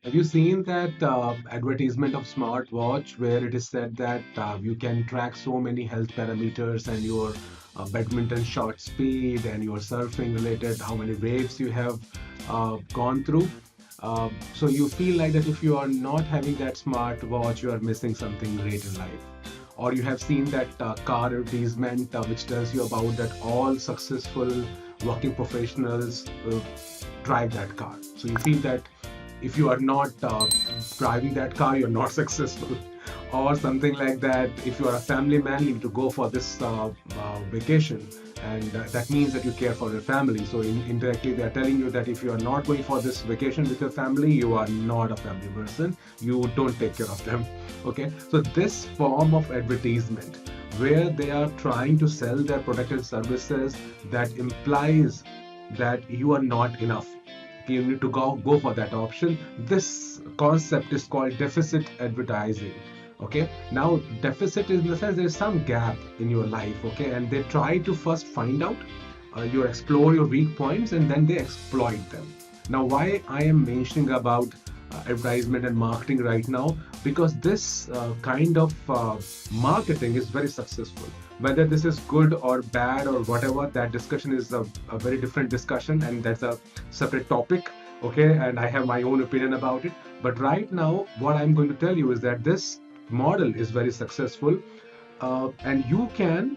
Have you seen that advertisement of smartwatch where it is said that you can track so many health parameters and your badminton shot speed and your surfing related, how many waves you have gone through? So you feel like that if you are not having that smartwatch, you are missing something great in life. Or you have seen that car advertisement which tells you about that all successful working professionals drive that car. So you feel that if you are not driving that car, you're not successful. Or something like that. If you are a family man, you need to go for this vacation, and that means that you care for your family. So indirectly, they are telling you that if you are not going for this vacation with your family, you are not a family person. You don't take care of them. Okay. So this form of advertisement, where they are trying to sell their product and services, that implies that you are not enough. Okay, you need to go for that option. This concept is called deficit advertising. Okay, now deficit is in the sense there's some gap in your life. Okay, and they try to first find out, you explore your weak points, and then they exploit them. Now, why I am mentioning about advertisement and marketing right now, because this kind of marketing is very successful. Whether this is good or bad or whatever, that discussion is a very different discussion, and that's a separate topic. Okay, and I have my own opinion about it. But right now, what I'm going to tell you is that this model is very successful, and you can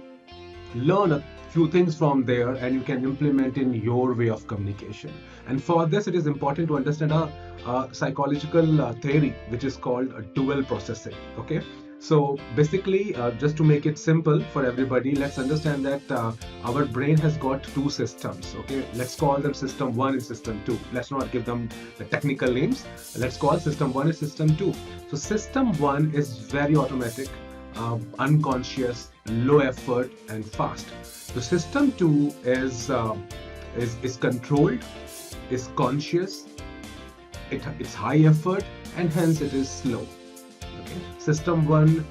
learn a few things from there and you can implement in your way of communication. And for this, it is important to understand a psychological theory which is called dual processing. Okay, so basically, just to make it simple for everybody, let's understand that our brain has got two systems. Okay, let's call them system 1 and system 2. Let's not give them the technical names. Let's call system 1 and system 2. So system 1 is very automatic, unconscious, low effort, and fast. The system 2 is controlled, is conscious, it's high effort, and hence it is slow. Okay. System 1,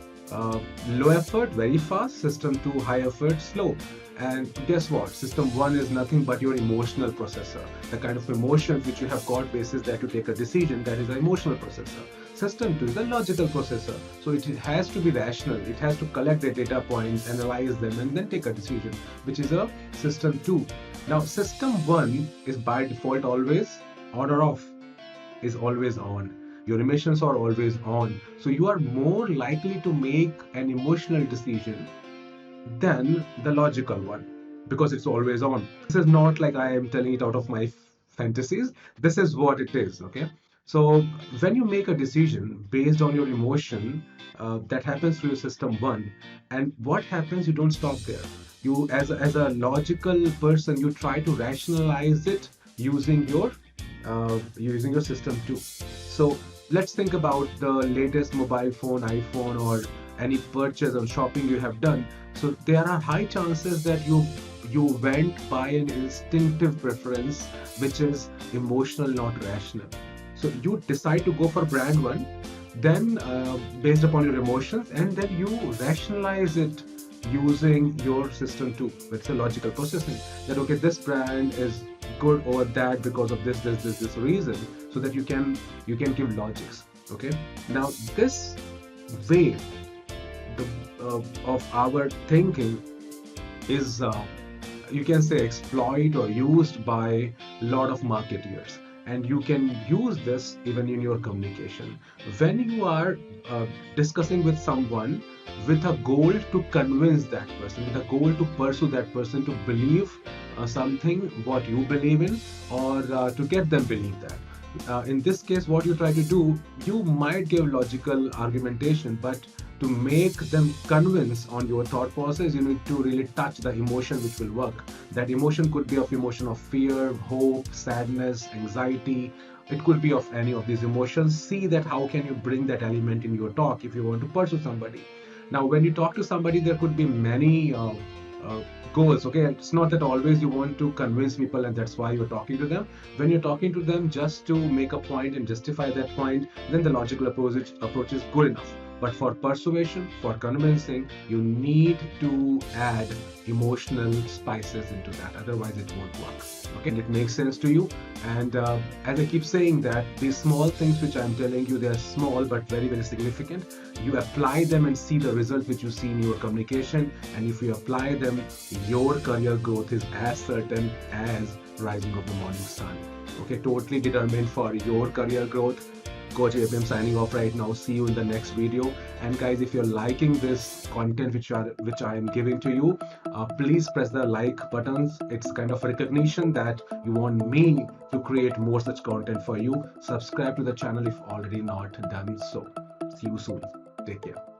low effort, very fast. System 2, high effort, slow. And guess what? System 1 is nothing but your emotional processor. The kind of emotions which you have got basis that you take a decision, that is an emotional processor. System 2 is a logical processor. So it has to be rational. It has to collect the data points, analyze them, and then take a decision, which is a system 2. Now, system 1 is by default always on or off, is always on. Your emotions are always on. So you are more likely to make an emotional decision than the logical one, because it's always on. This is not like I am telling it out of my fantasies. This is what it is. Okay. So when you make a decision based on your emotion, that happens through your system 1. And what happens, you don't stop there. You, as a logical person, you try to rationalize it using your system 2. So let's think about the latest mobile phone, iPhone, or any purchase or shopping you have done. So there are high chances that you went by an instinctive preference, which is emotional, not rational. So you decide to go for brand 1, then based upon your emotions, and then you rationalize it using your system 2. It's a logical processing, that okay, this brand is good over that because of this reason, so that you can give logics. Okay, now this way of our thinking is you can say exploited or used by a lot of marketeers, and you can use this even in your communication when you are discussing with someone with a goal to convince that person, with a goal to pursue that person to believe something what you believe in, or to get them believe that. In this case, what you try to do, you might give logical argumentation, but to make them convince on your thought process, you need to really touch the emotion which will work. That emotion could be of emotion of fear, hope, sadness, anxiety. It could be of any of these emotions. See that how can you bring that element in your talk if you want to pursue somebody. Now, when you talk to somebody, there could be many goals. Okay, it's not that always you want to convince people and that's why you're talking to them. When you're talking to them just to make a point and justify that point, then the logical approach is good enough. But for persuasion, for convincing, you need to add emotional spices into that. Otherwise, it won't work. Okay, and it makes sense to you. And as I keep saying that these small things which I'm telling you, they're small but very, very significant. You apply them and see the result which you see in your communication. And if you apply them, your career growth is as certain as rising of the morning sun. Okay, totally determined for your career growth. Coach APM signing off right now. See you in the next video. And guys, if you're liking this content which I am giving to you, please press the like buttons. It's kind of recognition that you want me to create more such content for you. Subscribe to the channel if already not done so. See you soon. Take care.